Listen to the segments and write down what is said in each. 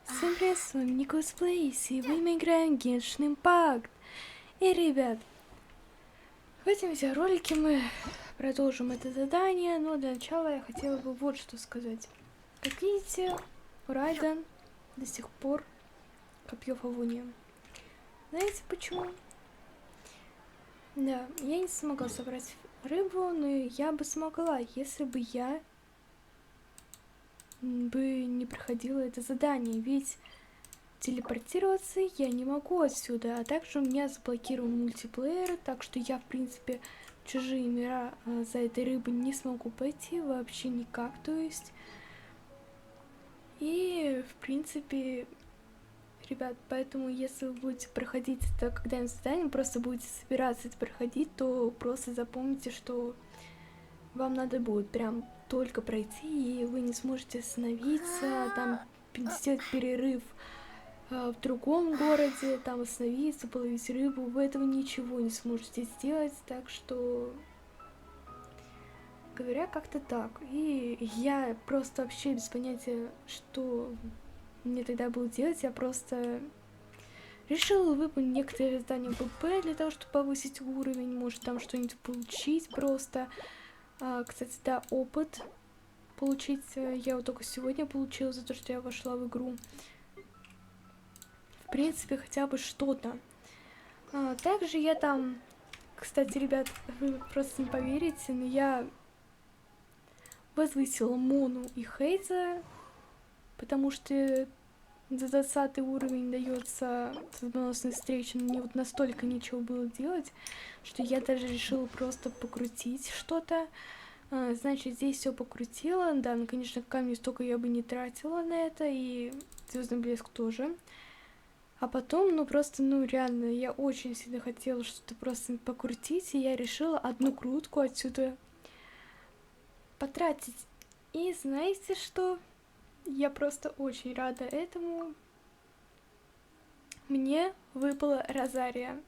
Всем привет, с вами LETSPLAY, сегодня мы играем Genshin Impact. И, ребят, в этом видеоролике мы продолжим это задание, но для начала я хотела бы вот что сказать. Как видите, у Райден до сих пор копье Фавуния. Знаете почему? Да, я не смогла собрать рыбу, но я бы смогла, если бы я не проходила это задание, ведь телепортироваться я не могу отсюда, а также у меня заблокирован мультиплеер, так что я, в принципе, в чужие мира за этой рыбой не смогу пойти вообще никак, то есть. И, в принципе, ребят, поэтому, если вы будете проходить это когда-нибудь задание, просто будете собираться это проходить, то просто запомните, что вам надо будет прям только пройти, и вы не сможете остановиться, там сделать перерыв в другом городе, там остановиться, половить рыбу, вы этого ничего не сможете сделать, так что, говоря как-то так. И я просто вообще без понятия, что мне тогда было делать, я просто решила выполнить некоторые задания ПП для того, чтобы повысить уровень, может там что-нибудь получить просто. Кстати, да, опыт получить я вот только сегодня получила за то, что я вошла в игру. В принципе, хотя бы что-то. Также я там, кстати, ребят, вы просто не поверите, но я возвысила Мону и Хейза, потому что за 20 уровень дается судьбоносная встреча, но мне вот настолько нечего было делать, что я даже решила просто покрутить что-то. Значит, здесь все покрутила, да, ну, конечно, камни столько я бы не тратила на это, и звездный блеск тоже. А потом, ну просто, ну реально, я очень сильно хотела что-то просто покрутить, и я решила одну крутку отсюда потратить. И знаете что? Я просто очень рада этому. Мне выпала Розария.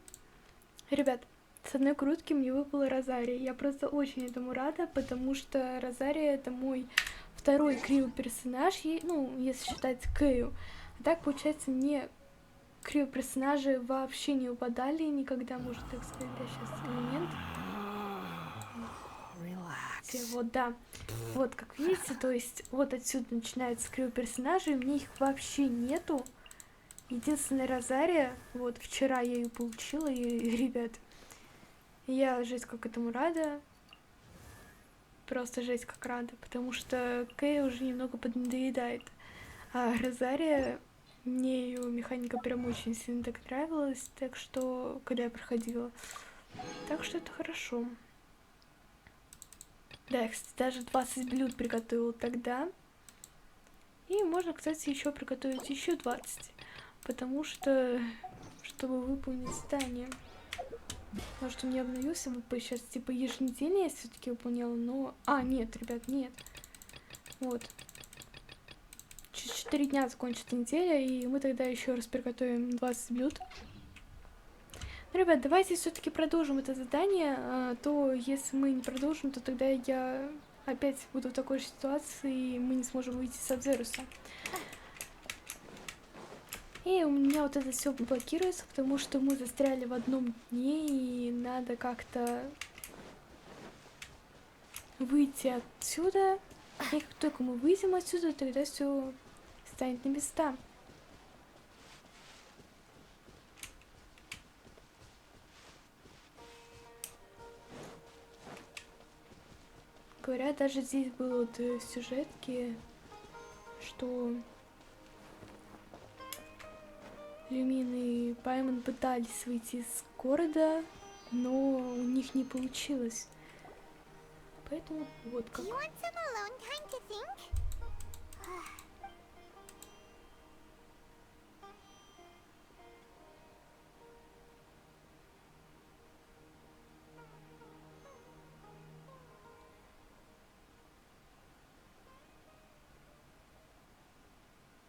Ребят, с одной крутки мне выпала Розария. Я просто очень этому рада, потому что Розария — это мой второй кривый персонаж, ну, если считать Кэю. А так, получается, мне кривые персонажи вообще не упадали никогда, может так сказать, да, сейчас элемент. Вот, да. Вот, как видите, то есть, вот отсюда начинаются кривые персонажи, и мне их вообще нету. Единственная Розария, вот, вчера я ее получила, и, ребят, я жесть как этому рада. Просто жесть как рада, потому что Кэй уже немного поднадоедает. А Розария, мне ее механика прям очень сильно так нравилась, так что, когда я проходила. Так что это хорошо. Да, я, кстати, даже 20 блюд приготовила тогда. И можно, кстати, еще приготовить еще 20. Потому что, чтобы выполнить задание. Потому что у меня обновился ВП сейчас, типа, еженедельно я все-таки выполняла, но... нет, ребят, нет. Вот. Через 4 дня закончится неделя, и мы тогда еще раз приготовим 20 блюд. Ну, ребят, давайте все-таки продолжим это задание, то если мы не продолжим, то тогда я опять буду в такой же ситуации, и мы не сможем выйти с Абзеруса. И у меня вот это все блокируется, потому что мы застряли в одном дне, и надо как-то выйти отсюда. И как только мы выйдем отсюда, тогда все станет на места. Говорят, даже здесь было вот сюжетки, что Люмин и Паймон пытались выйти из города, но у них не получилось. Поэтому вот как.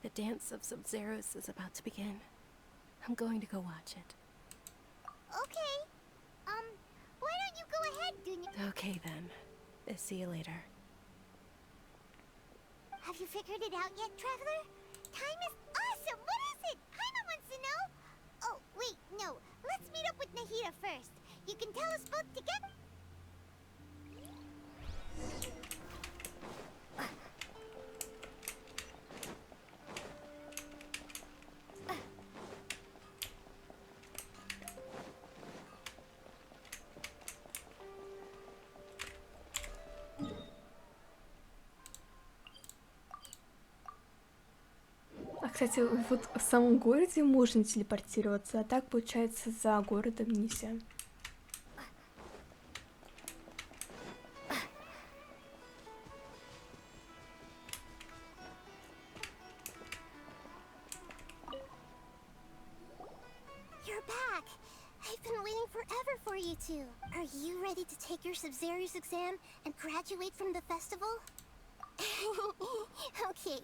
The dance of Sub-Zeros is about to begin. I'm going to go watch it. Okay. Why don't you go ahead, Dunya? Okay then. See you later. Have you figured it out yet, Traveler? time is awesome. What is it? Paimon wants to know. Oh, wait, no. Let's meet up with Nahida first. You can tell us both together. А, кстати, вот в самом городе можно телепортироваться, а так, получается, за городом нельзя. You're back. I've been waiting forever for you two. Are you ready to take your Sub-Zero's exam and graduate from the festival? Okay.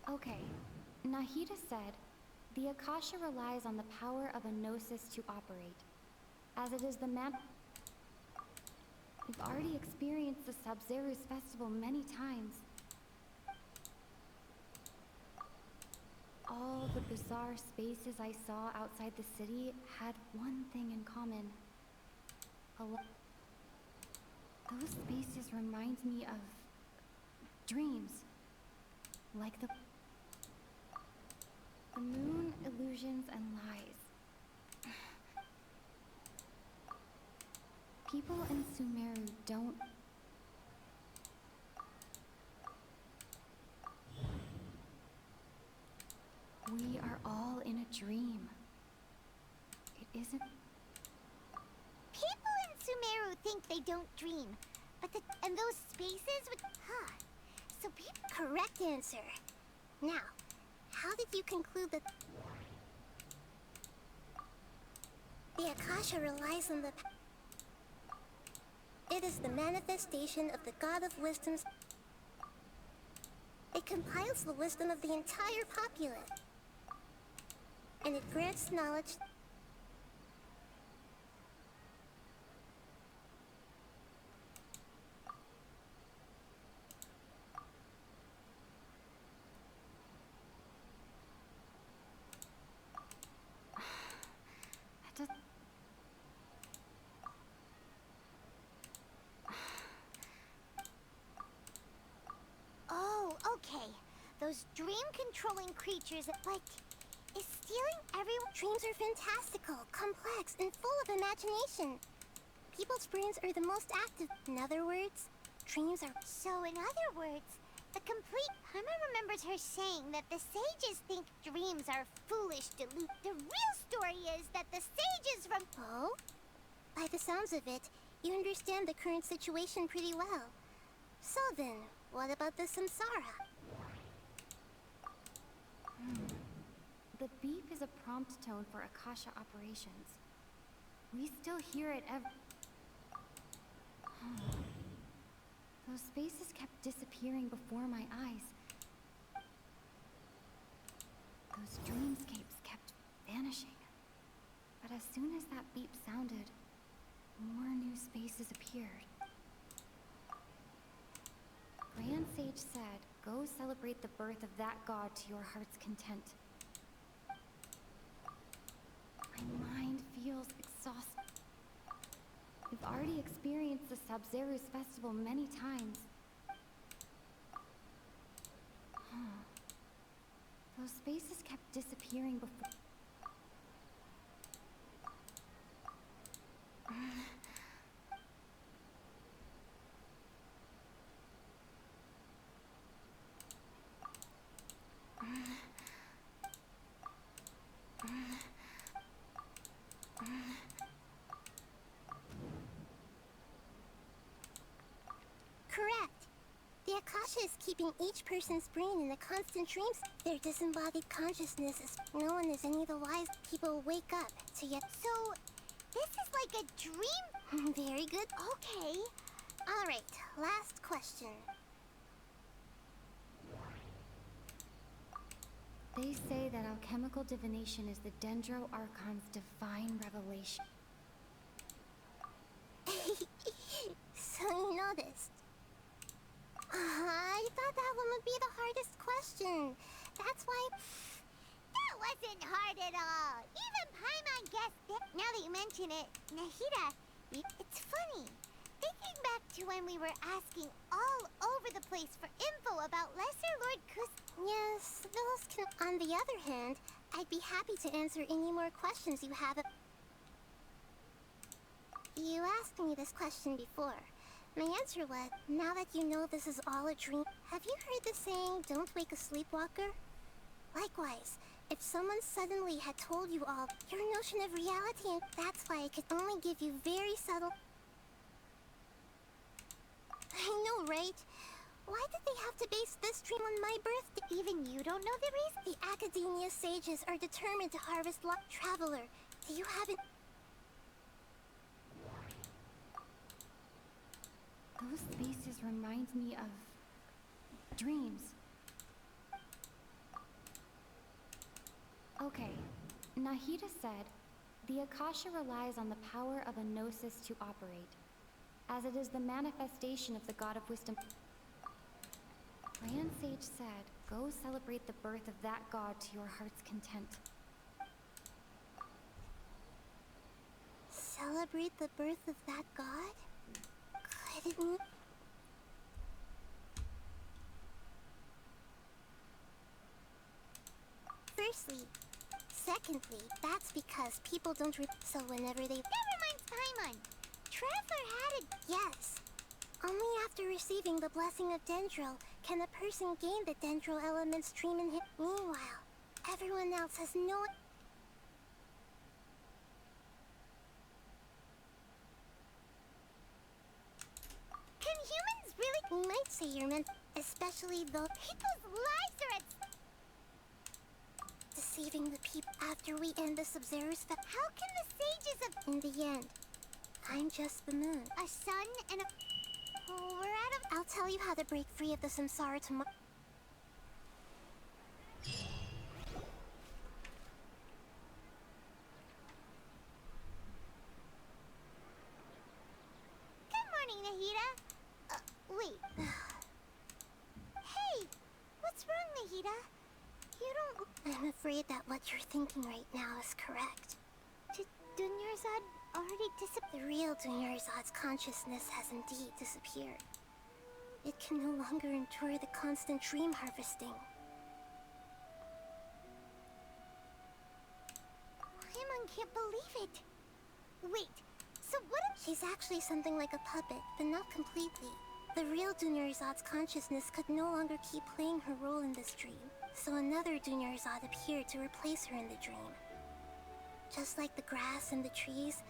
Okay. Nahida said, the Akasha relies on the power of a gnosis to operate. As it is the man... We've already experienced the Sub-Zero's festival many times. All the bizarre spaces I saw outside the city had one thing in common. Those spaces remind me of dreams. Like the moon, illusions, and lies. People in Sumeru don't... We are all in a dream. It isn't... People in Sumeru think they don't dream, but and those spaces would... Huh. So correct answer. Now, how did you conclude that... The Akasha relies on the... It is the manifestation of the God of Wisdom's... It compiles the wisdom of the entire populace. And it grants knowledge... Oh, okay. Those dream-controlling creatures, like... Is stealing everyone's dreams are fantastical, complex, and full of imagination. People's brains are the most active. In other words, dreams are... So in other words, the complete... Paimon remembers her saying that the sages think dreams are foolish delusion. The real story is that the sages from... Oh? By the sounds of it, you understand the current situation pretty well. So then, what about the samsara? The beep is a prompt tone for Akasha operations. We still hear it every... Those spaces kept disappearing before my eyes. Those dreamscapes kept vanishing. But as soon as that beep sounded, more new spaces appeared. Grand Sage said, go celebrate the birth of that god to your heart's content. My mind feels exhausted. We've already experienced the Sub-Zero's festival many times. Those spaces kept disappearing before... Correct. The Akasha is keeping each person's brain in a constant dream. Their disembodied consciousness is known as any of the wise people wake up to yet. So, this is like a dream? Very good. Okay. Alright, last question. They say that alchemical divination is the Dendro Archon's divine revelation. So you noticed. question. That's why... That wasn't hard at all. Even Paimon guessed it. Now that you mention it, Nahida, it's funny. Thinking back to when we were asking all over the place for info about Lesser Lord Kus... Yes, those can... On the other hand, I'd be happy to answer any more questions you have. You asked me this question before. My answer was, now that you know this is all a dream... Have you heard the saying, don't wake a sleepwalker? Likewise, if someone suddenly had told you all your notion of reality, and that's why I could only give you very subtle... I know, right? Why did they have to base this dream on my birthday? Even you don't know the reason? The Academia sages are determined to harvest luck. Traveler, do you have it? Those spaces remind me of dreams. Okay, Nahida said, the Akasha relies on the power of a gnosis to operate, as it is the manifestation of the god of wisdom. Ryan Sage said, go celebrate the birth of that god to your heart's content. Celebrate the birth of that god? Could it mean... Firstly, secondly, that's because people don't so whenever they... Never mind Paimon! Traveler had it... Yes. Only after receiving the blessing of Dendro can a person gain the Dendro element's dream in him. Meanwhile, everyone else has no... Can humans really... We might say you're meant... Especially though... People's lives are at... Deceiving the people after we end the Sub-Zero's How can the sages of... In the end, I'm just the moon. A sun and a... Oh, we're out of... I'll tell you how to break free of the samsara tomorrow. Good morning, Nahida. Wait. Hey, what's wrong, Nahida? You don't... I'm afraid that what you're thinking right now is correct. Did Dunyarzad already disappear? The real Dunyarzad's consciousness has indeed disappeared. It can no longer endure the constant dream harvesting. Paimon can't believe it. Wait, so what if... She's actually something like a puppet, but not completely. The real Dunyarzad's consciousness could no longer keep playing her role in this dream. So another Dunyarzad appeared to replace her in the dream. Just like the grass and the trees,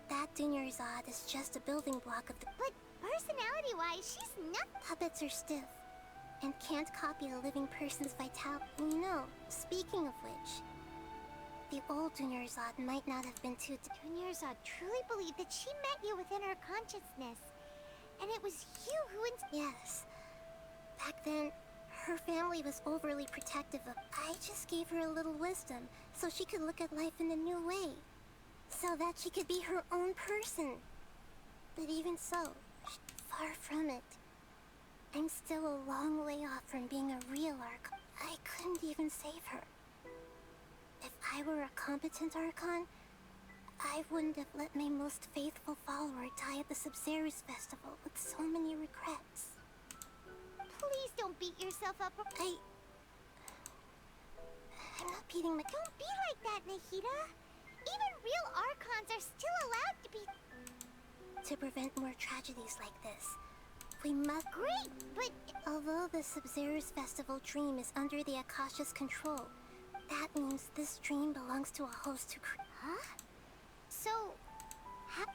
that Dunyarzad is just a building block of the... But personality-wise, she's not... Puppets are stiff, and can't copy a living person's vitality. You know, speaking of which, the old Dunyarzad might not have been too... Dunyarzad truly believed that she met you within her consciousness. And it was you who... Yes. Back then, her family was overly protective of... I just gave her a little wisdom, so she could look at life in a new way. So that she could be her own person. But even so, far from it. I'm still a long way off from being a real Archon. I couldn't even save her. If I were a competent Archon, I wouldn't have let my most faithful follower die at the Sub-Zero's festival with so many regrets. Please don't beat yourself up. I'm not beating my... Don't be like that, Nahida. Even real Archons are still allowed to be... To prevent more tragedies like this, we must... Great, but... Although the Sub-Zero's festival dream is under the Akasha's control, that means this dream belongs to a host who... Huh? So...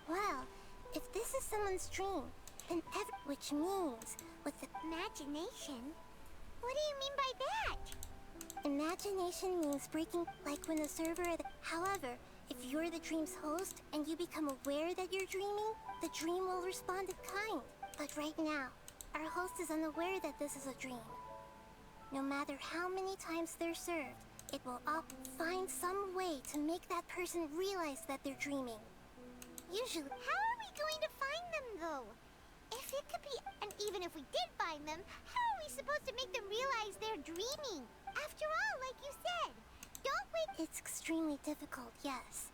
Well, if this is someone's dream, then which means, with the... Imagination? What do you mean by that? Imagination means breaking, like when a server... However, if you're the dream's host, and you become aware that you're dreaming, the dream will respond in kind. But right now, our host is unaware that this is a dream. No matter how many times they're served, it will find some way to make that person realize that they're dreaming. Usually... How are we going to find them, though? If it could be... And even if we did find them, how are we supposed to make them realize they're dreaming. After all, like you said, don't wake. It's extremely difficult, yes.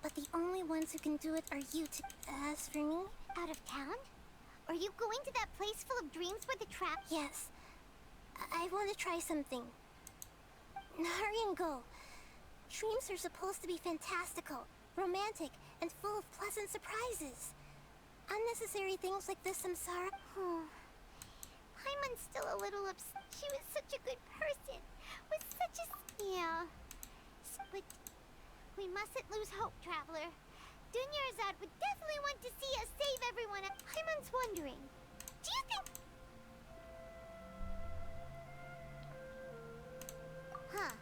But the only ones who can do it are you two. As for me, out of town? Are you going to that place full of dreams where the trap? Yes. I want to try something. Hurry and go. Dreams are supposed to be fantastical, romantic, and full of pleasant surprises. Unnecessary things like this samsara. Paimon's still a little upset. She was such a good person. Was such a... Yeah. But we mustn't lose hope, Traveler. Dunyarzad would definitely want to see us save everyone. Paimon's wondering, do you think... Huh.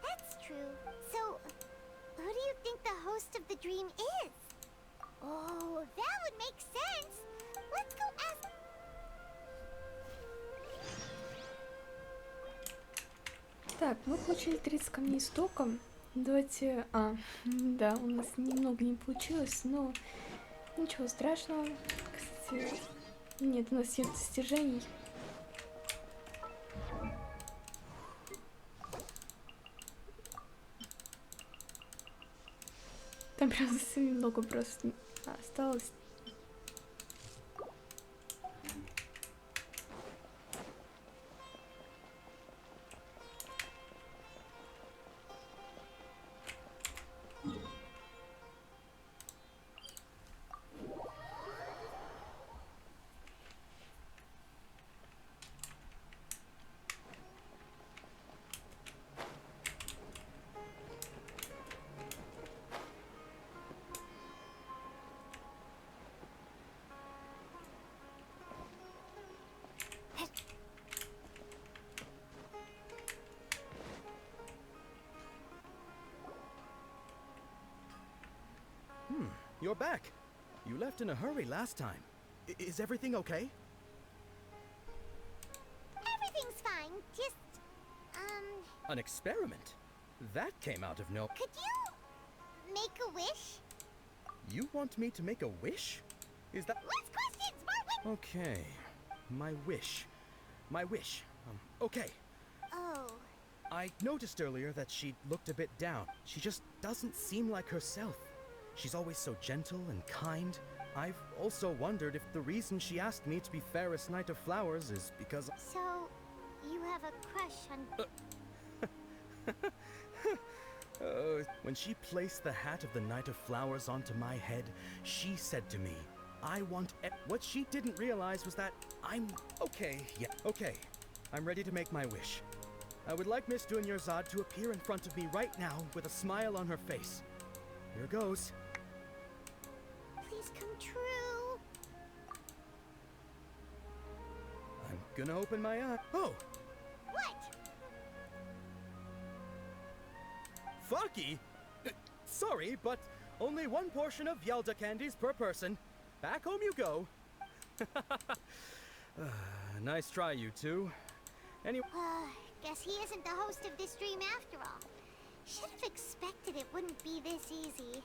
That's true. So, who do you think the host of the dream is? Oh, that would make sense. Let's go ask... Так, мы получили 30 камней с током. Давайте... да, у нас немного не получилось, но ничего страшного. Кстати, нет, у нас нет достижений. Там прям совсем немного просто осталось. You're back. You left in a hurry last time. Is everything okay? Everything's fine. Just, An experiment? That came out of no... could you make a wish? You want me to make a wish? Is that... Less questions, more wish. Okay. My wish. My wish. Okay. Oh. I noticed earlier that she looked a bit down. She just doesn't seem like herself. She's always so gentle and kind. I've also wondered if the reason she asked me to be fairest knight of flowers is because... So, you have a crush on... When she placed the hat of the Knight of Flowers onto my head, she said to me, I want... What she didn't realize was that I'm... Okay, yeah, okay. I'm ready to make my wish. I would like Miss Dunyarzad to appear in front of me right now with a smile on her face. Here goes. Please come true. I'm gonna open my eye. Oh! What? Faki! Sorry, but only one portion of Yelda candies per person. Back home you go. Nice try, you two. Anyway... Guess he isn't the host of this dream after all. Should have expected it wouldn't be this easy.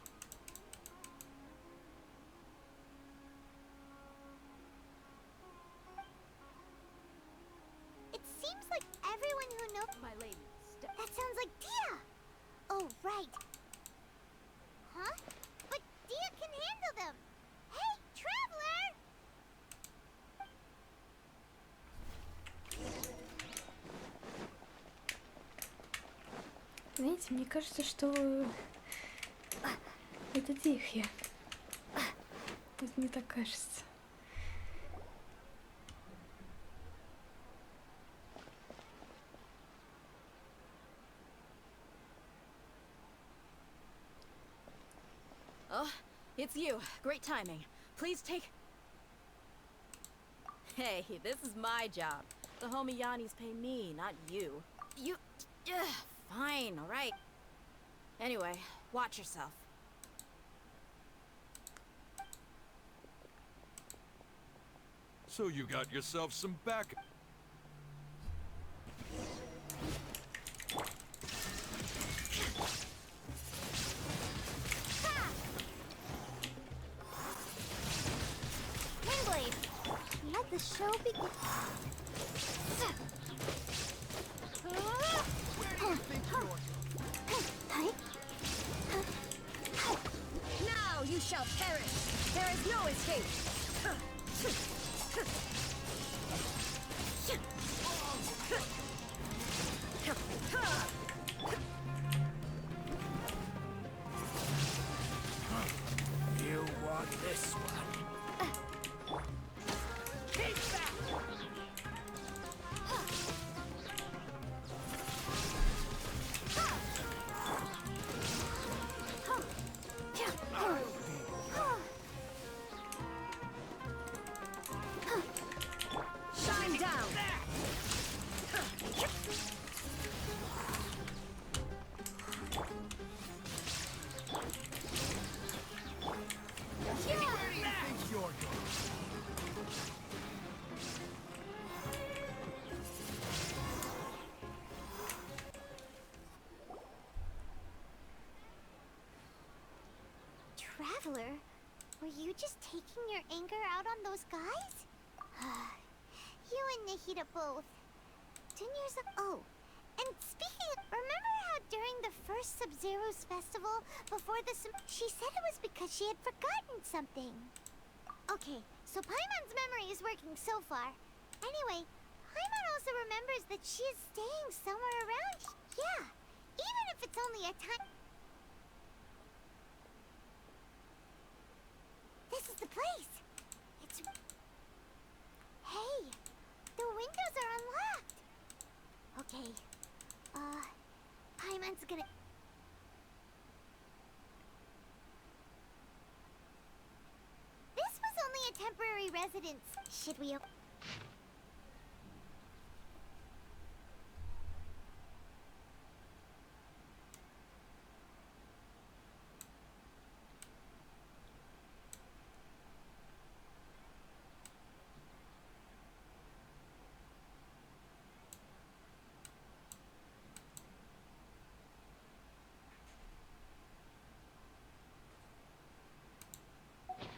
It seems like everyone who knows... My lady, That sounds like Dia! Oh, right. Huh? But Dia can handle them! Hey, Traveler! Знаете, мне кажется, что это Дихья. Это мне так кажется. Oh, it's you. Great timing. Please take... Hey, this is my job. The homie Yanni's pay me, not you. You... fine, alright. Anyway, watch yourself. So you got yourself some back... Windblade! Let the show begins. Where do you think you're? Now you shall perish. There is no escape. You want this one? Keep back! Shine down. Where do you think you're going? Traveler, were you just taking your anger out on those guys? You and Nahida both. 10 years ago. Oh, and speaking of, remember how during the first Sub-Zero's festival, before the she said it was because she had forgotten something. Okay, so Paimon's memory is working so far. Anyway, Paimon also remembers that she is staying somewhere around. Yeah, even if it's only a time. This is the place. It's. Hey, the windows are unlocked. Okay, Paimon's gonna. This was only a temporary residence. Should we?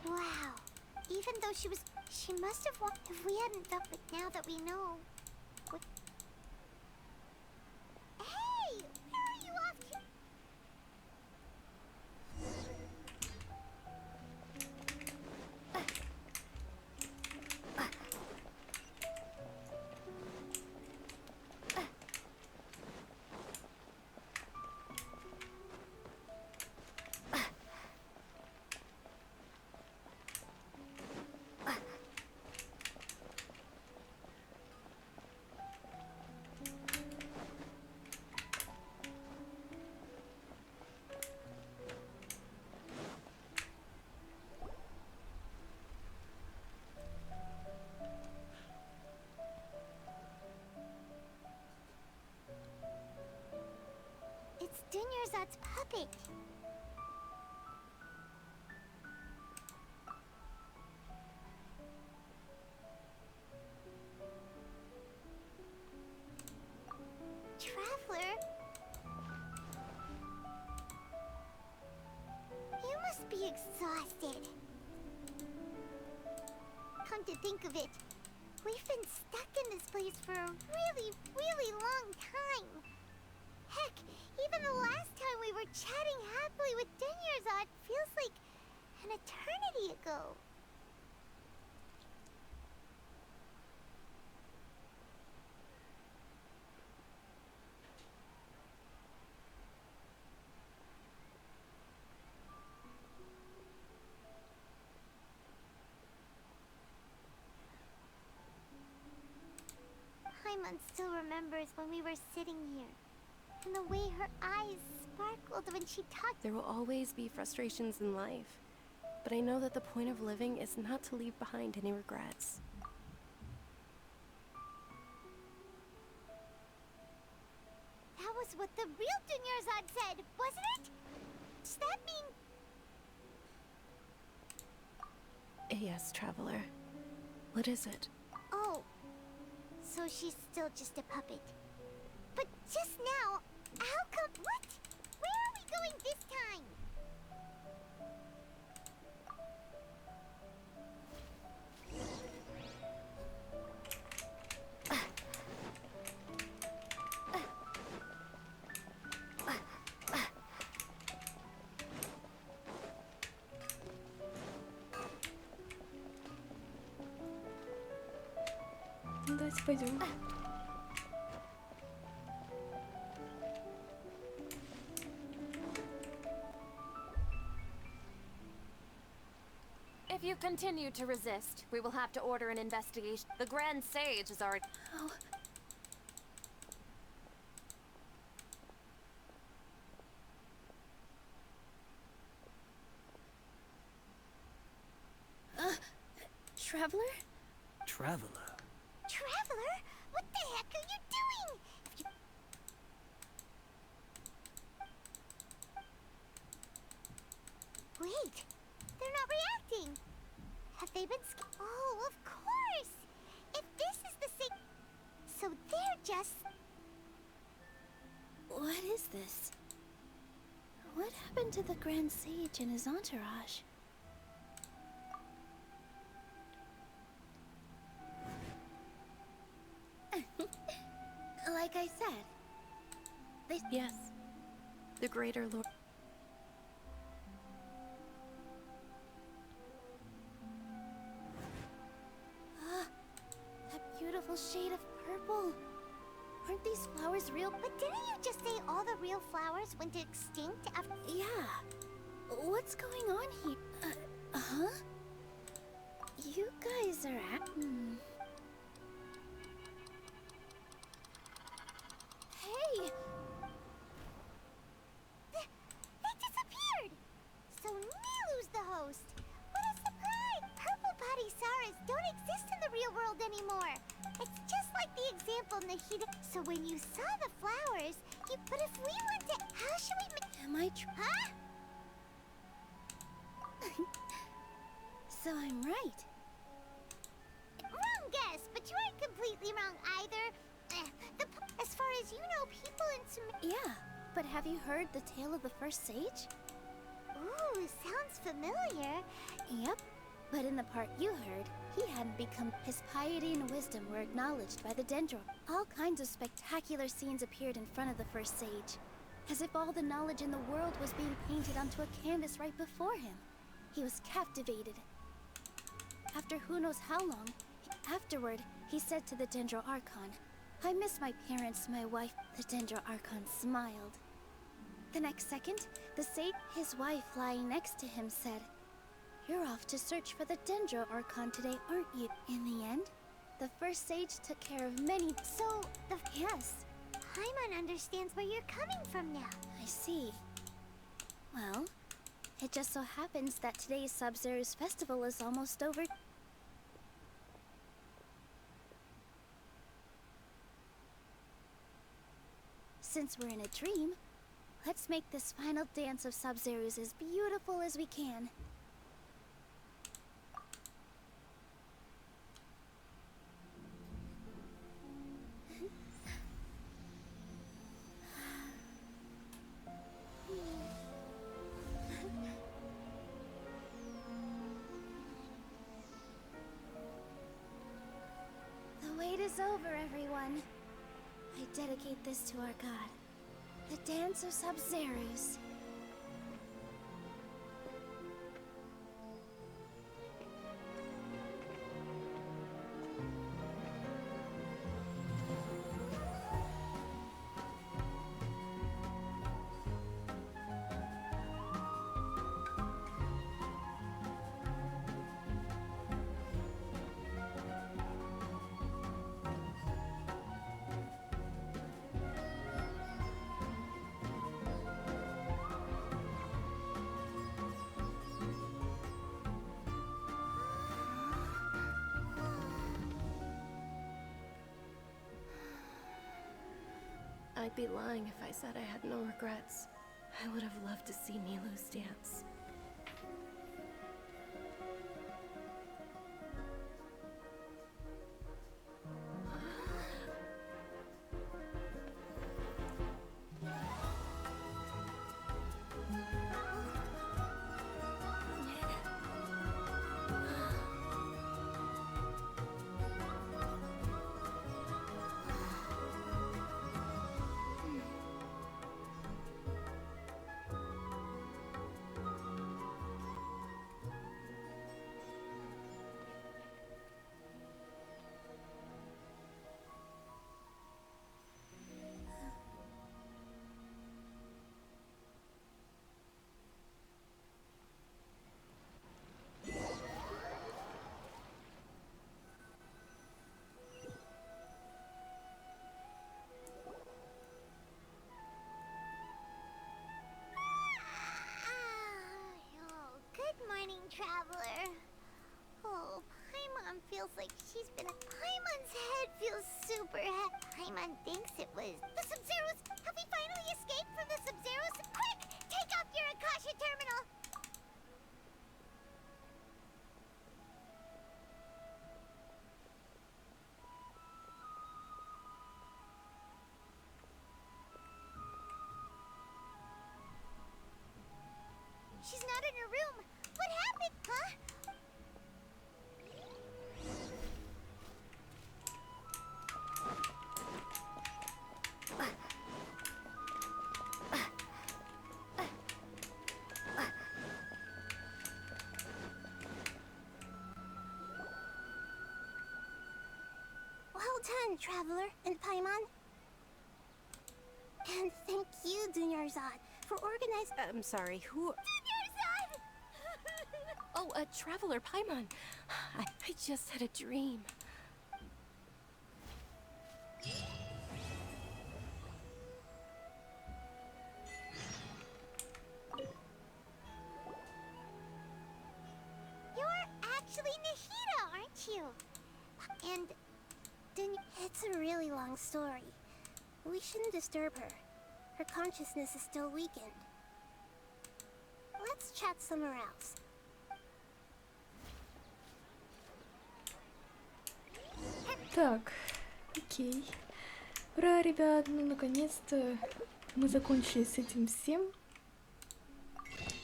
Wow. Even though she must have won. If we hadn't felt it now that we know. Hey, where are you off to? It's Dunyarzad's puppet. Traveler? You must be exhausted. Come to think of it, we've been stuck in this place for a really, really long time. Heck, even the last time we were chatting happily with Dunyarzad feels like an eternity ago. Paimon still remembers when we were sitting here. And the way her eyes sparkled when she talked. There will always be frustrations in life, but I know that the point of living is not to leave behind any regrets. That was what the real Dunyarzad said, wasn't it? Does that mean... Yes, Traveler. What is it? Oh, so she's still just a puppet. But just now, how come... What? Where are we going this time? Ну, давайте пойдем. If you continue to resist, we will have to order an investigation. The Grand Sage is already. Oh. Traveler? Traveler. Traveler? What the heck are you doing? Wait, they're not reacting. Have they been Oh, of course! If this is the same... So they're just... What is this? What happened to the Grand Sage and his entourage? Like I said, they... Yes. The Greater Lord. That beautiful shade of purple. Aren't these flowers real? But didn't you just say all the real flowers went extinct after... Yeah. What's going on here? Huh? You guys are Hey! They disappeared! So Nilu's the host! What a surprise! Purple body Saras don't exist in the real world anymore! It's just like the example Nahida... So when you saw the flowers, you... But if we want to... How should we make... Am I Huh? So I'm right. Wrong guess, but you aren't completely wrong either. As far as you know, people in Yeah, but have you heard the tale of the first sage? Ooh, sounds familiar. Yep, but in the part you heard, he hadn't become... His piety and wisdom were acknowledged by the Dendro. All kinds of spectacular scenes appeared in front of the first sage, as if all the knowledge in the world was being painted onto a canvas right before him. He was captivated. After who knows how long, afterward, he said to the Dendro Archon, "I miss my parents, my wife." The Dendro Archon smiled. The next second, the sage, his wife lying next to him, said, "You're off to search for the Dendro Archon today, aren't you?" In the end, the first sage took care of many... So, the... Yes, Paimon understands where you're coming from now. I see. Well, it just so happens that today's Sub-Zero's festival is almost over. Since we're in a dream, let's make this final dance of Sub-Zero's as beautiful as we can. The wait is over, everyone. I dedicate this to our god, the dance of Sub-Zero's. I'd be lying if I said I had no regrets. I would have loved to see Nilu's dance. feels like she's been. Paimon's head feels super heavy. Paimon thinks it was the Sub-Zeros. Have we finally escaped from the Sub-Zeros? Quick, take off your Akasha terminal. She's not in her room. What happened, huh? Well done, Traveler and Paimon. And thank you, Dunyarzad, for organizing. I'm sorry, who? Dunyarzad! Oh, a traveler, Paimon. I just had a dream. You're actually Nahida, aren't you? And it's a really long story. We shouldn't disturb her. Her consciousness is still weakened. Let's chat somewhere else. Так, окей. Ура, ребят, ну наконец-то мы закончили с этим всем.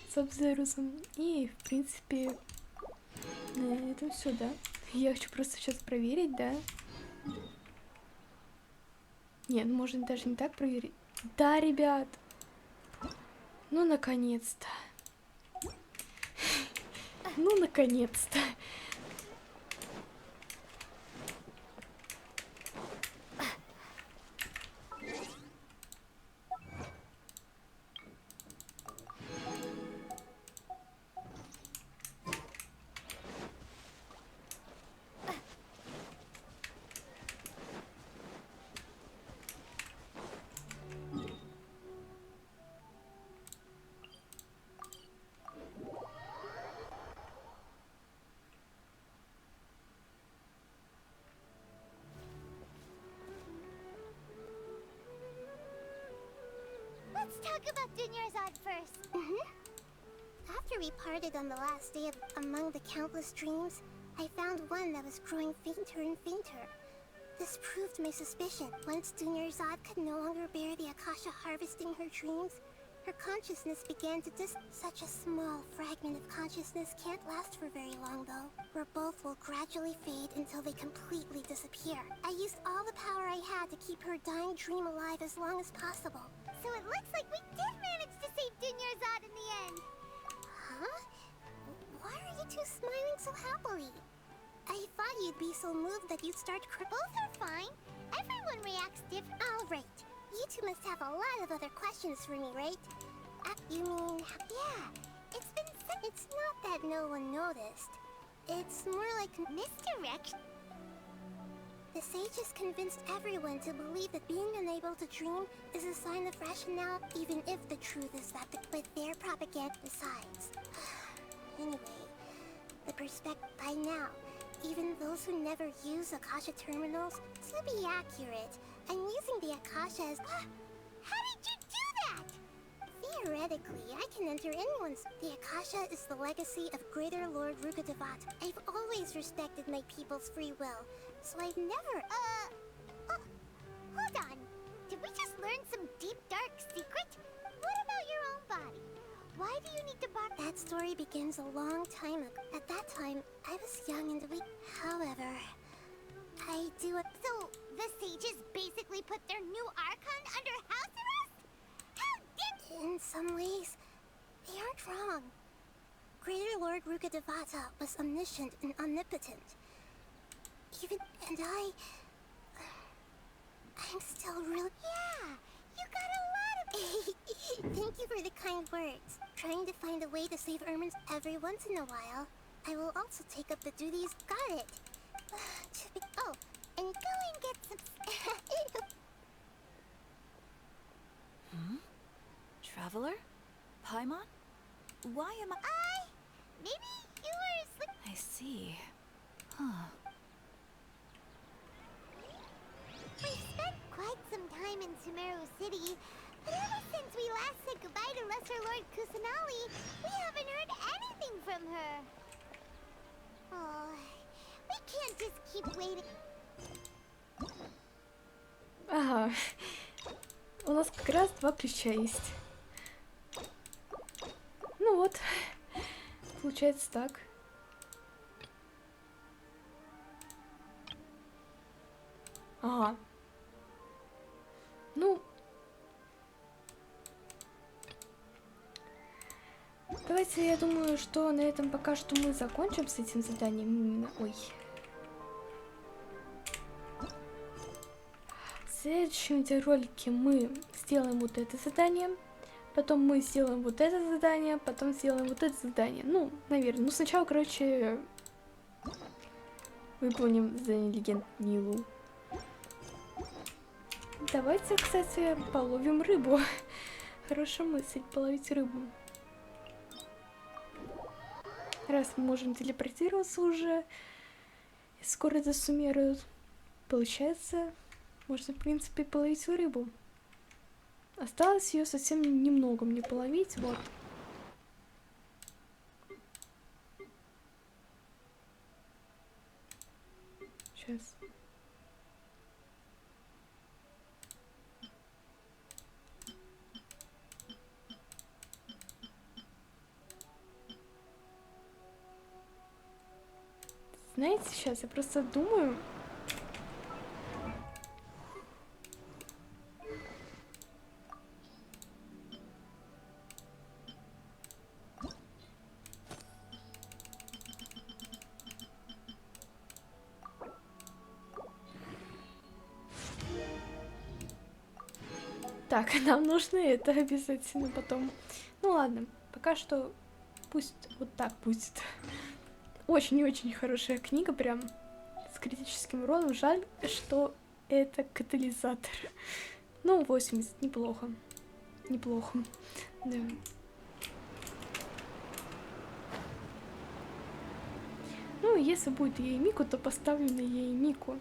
С Абзерусом. И, в принципе, на этом все, да? Я хочу просто сейчас проверить, да? Нет, можно даже не так проверить. Да, ребят! Ну, наконец-то. Ну, наконец-то. Let's talk about Dunyarzad first. After we parted on the last day of among the countless dreams, I found one that was growing fainter and fainter. This proved my suspicion. Once Dunyarzad could no longer bear the Akasha harvesting her dreams, her consciousness began to Such a small fragment of consciousness can't last for very long, though, where both will gradually fade until they completely disappear. I used all the power I had to keep her dying dream alive as long as possible. So it looks like we did manage to save Dunyarzad in the end. Huh? Why are you two smiling so happily? I thought you'd be so moved that you'd start Both are fine. Everyone reacts different. All right. You two must have a lot of other questions for me, right? You mean... Yeah. It's not that no one noticed. It's more like misdirection. The sages convinced everyone to believe that being unable to dream is a sign of rationale, even if the truth is that with their propaganda besides. Anyway, the perspective by now, even those who never use Akasha terminals, to be accurate, I'm using the Akasha as... How did you do that? Theoretically, I can enter anyone's... The Akasha is the legacy of Greater Lord Rugadevat. I've always respected my people's free will, so I've never... hold on. Did we just learn some deep, dark secret? What about your own body? Why do you need to borrow... That story begins a long time ago. At that time, I was young and weak. However, I do it... So, the sages basically put their new Archon under house arrest? How did... In some ways, they aren't wrong. Greater Lord Rugadevata was omniscient and omnipotent. And I'm still really... Yeah, you got a lot of... Thank you for the kind words. Trying to find a way to save Ermin's every once in a while. I will also take up the duties... Got it. Oh, and go and get some... Traveler? Paimon? Why am I... Maybe you were asleep. I see. Huh. goodbye to Lesser Lord Kusanali, we haven't heard anything from her. Oh, we can't just keep waiting. Ага. У нас как раз 2 ключа есть. Ну вот. Получается так. Ага. Ну. Давайте, я думаю, что на этом пока что мы закончим с этим заданием. Ой. В следующем видеоролике мы сделаем вот это задание. Потом мы сделаем вот это задание. Потом сделаем вот это задание. Ну, наверное. Ну, сначала, короче, выполним задание Легенд Нилу. Давайте, кстати, половим рыбу. Хорошая мысль, половить рыбу. Раз мы можем телепортироваться уже, и скоро это суммируют, получается, можно, в принципе, половить рыбу. Осталось ее совсем немного мне половить, вот. Сейчас. Знаете, сейчас я просто думаю. Так, нам нужно это обязательно потом. Ну ладно, пока что пусть вот так будет. Очень-очень хорошая книга, прям с критическим уроном. Жаль, что это катализатор. Ну, 80, неплохо. Неплохо, да. Ну, если будет Еймику, то поставлю на Еймику.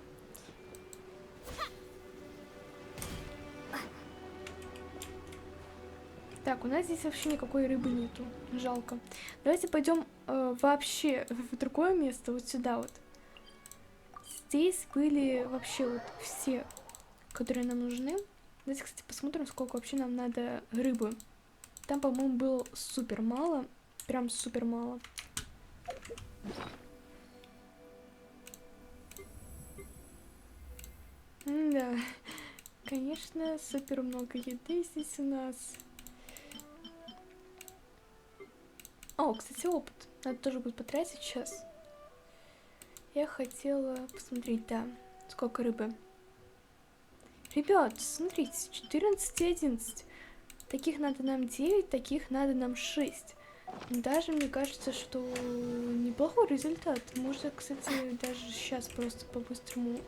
Так, у нас здесь вообще никакой рыбы нету. Жалко. Давайте пойдем вообще в другое место, вот сюда вот. Здесь были вообще вот все, которые нам нужны. Давайте, кстати, посмотрим, сколько вообще нам надо рыбы. Там, по-моему, было супер мало. Прям супер мало. Да, конечно, супер много еды здесь у нас. О, кстати, опыт. Надо тоже будет потратить сейчас. Я хотела посмотреть, да, сколько рыбы. Ребят, смотрите, 14 и 11. Таких надо нам 9, таких надо нам 6. Даже мне кажется, что неплохой результат. Можно, кстати, даже сейчас просто по-быстрому...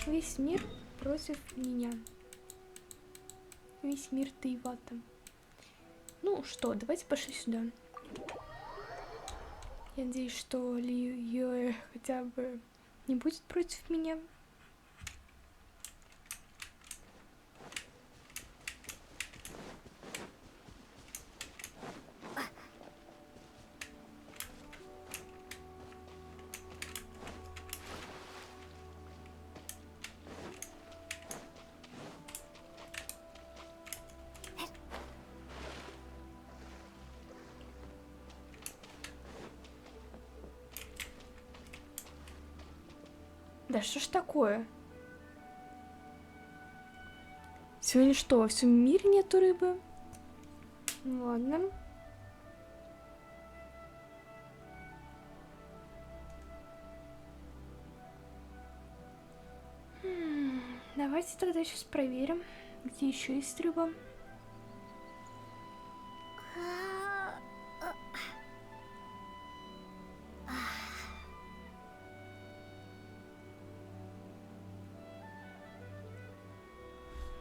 Весь мир против меня. Весь мир Тайвата. Ну что, давайте пошли сюда. Я надеюсь, что Ли хотя бы не будет против меня. Да что ж такое? Сегодня что, во всем мире нету рыбы? Ну, ладно. Давайте тогда сейчас проверим, где еще есть рыба.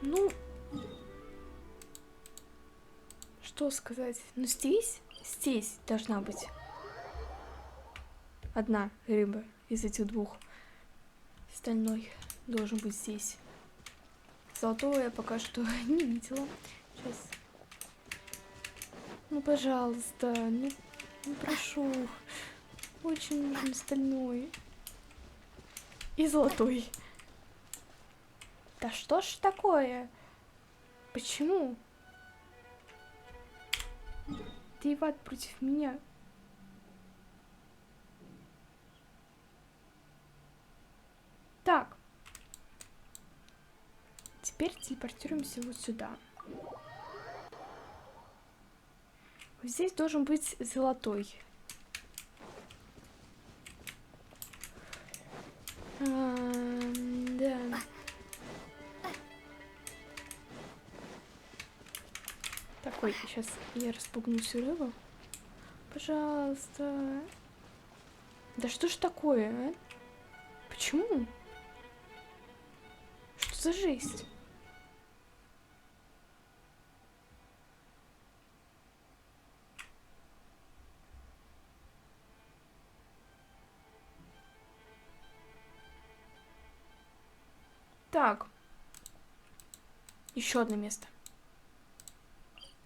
Ну, что сказать? Ну, здесь должна быть одна рыба из этих двух. Остальной должен быть здесь. золотого я пока что не видела. Сейчас. Ну, пожалуйста, ну прошу. Очень нужен стальной. И золотой. Да что ж такое? Почему? Воевать против меня. Так. Теперь телепортируемся вот сюда. Вот здесь должен быть золотой. Да. Такой, сейчас я распугну всю рыбу. Пожалуйста. Да что ж такое, а? Почему? Что за жесть? Так. Еще одно место.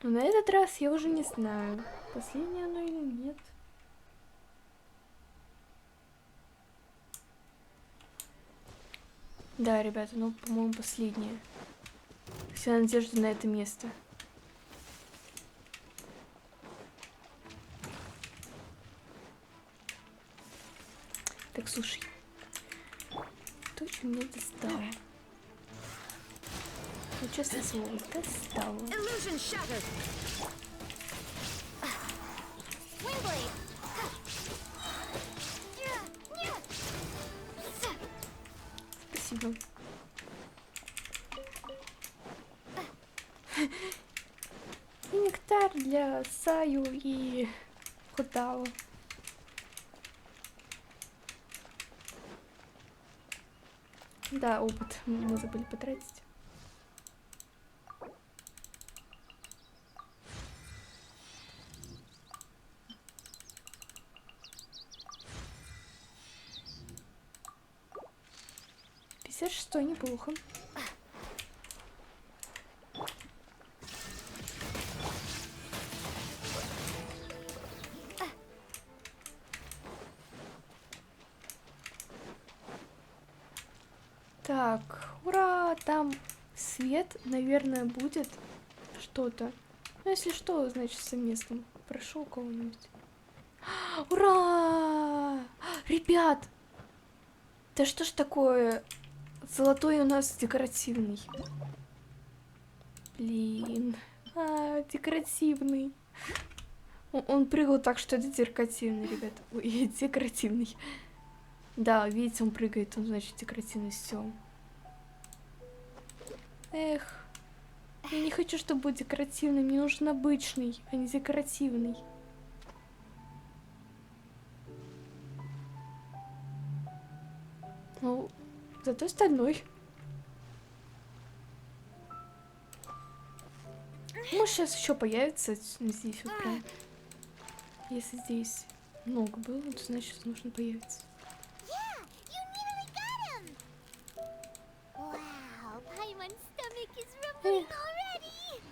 Но на этот раз я уже не знаю, последнее оно или нет. Да, ребята, ну, по-моему, последнее. Вся надежда на это место. Так, слушай. То, что меня достало. Ну, честное слово, достало. Спасибо. И нектар для Саю и Хотао. Да, опыт мы забыли потратить. Что неплохо. Так, ура, там свет, наверное, будет что-то. Ну, если что, значит, совместным. Прошу кого-нибудь. Ура! Ребят! Да что ж такое? Золотой у нас декоративный. Блин. Декоративный. Он прыгал так, что это декоративный, ребят. Ой, декоративный. Да, видите, он прыгает, он значит декоративный. Все. Эх. Я не хочу, чтобы был декоративный. Мне нужен обычный, а не декоративный. Ну, зато стальной. Может, сейчас еще появится здесь вот прям. Если здесь много было, то значит нужно появиться.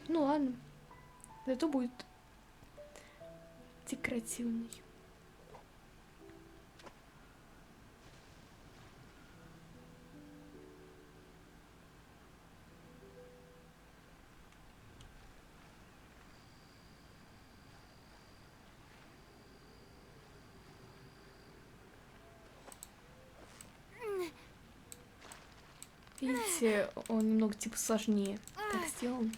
Ну ладно. Зато будет декоративный. Видите, он немного типа сложнее так сделан.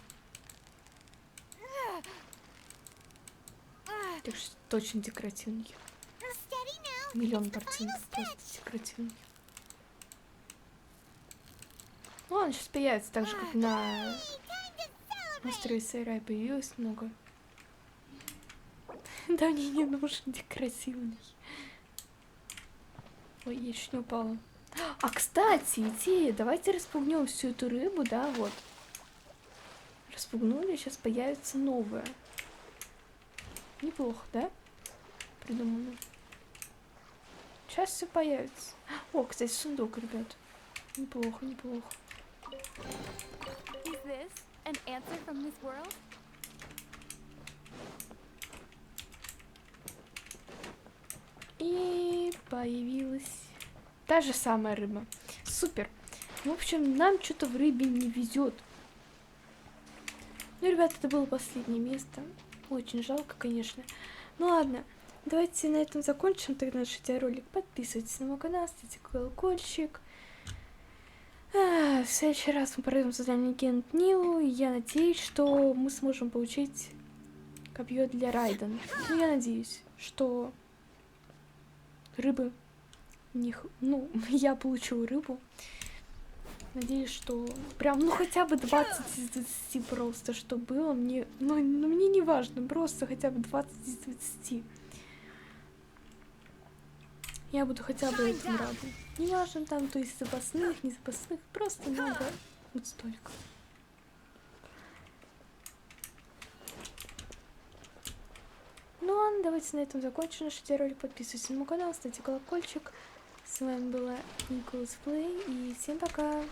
Так что точно декоративный. 1000000% просто декоративный. Ну, он сейчас появится так же, как на острове Сайрай появилось много. Да мне не нужен декоративный. Ой, я чуть не упала. А, кстати, идея. Давайте распугнем всю эту рыбу, да, вот. Распугнули, сейчас появится новая. Неплохо, да? Придумано. Сейчас все появится. О, кстати, сундук, ребят. Неплохо, неплохо. An answer from this world? И появилась та же самая рыба. Супер. В общем, нам что-то в рыбе не везет. Ну, ребята, это было последнее место. Очень жалко, конечно. Ну ладно, давайте на этом закончим тогда наш видеоролик. Подписывайтесь на мой канал, ставьте колокольчик. В следующий раз мы пройдем задание Гент Нилу. И я надеюсь, что мы сможем получить копье для Райден. Ну, я надеюсь, что рыбы ну, я получу рыбу. Надеюсь, что прям, ну, хотя бы 20 из 20 просто, что было. Мне, мне не важно, просто хотя бы 20 из 20. Я буду хотя бы этим рада. Не важно там, то есть запасных, не запасных, просто надо вот столько. Ну ладно, давайте на этом закончим наш видеоролик. Подписывайтесь на мой канал, ставьте колокольчик. С вами была LETSPLAY, и всем пока!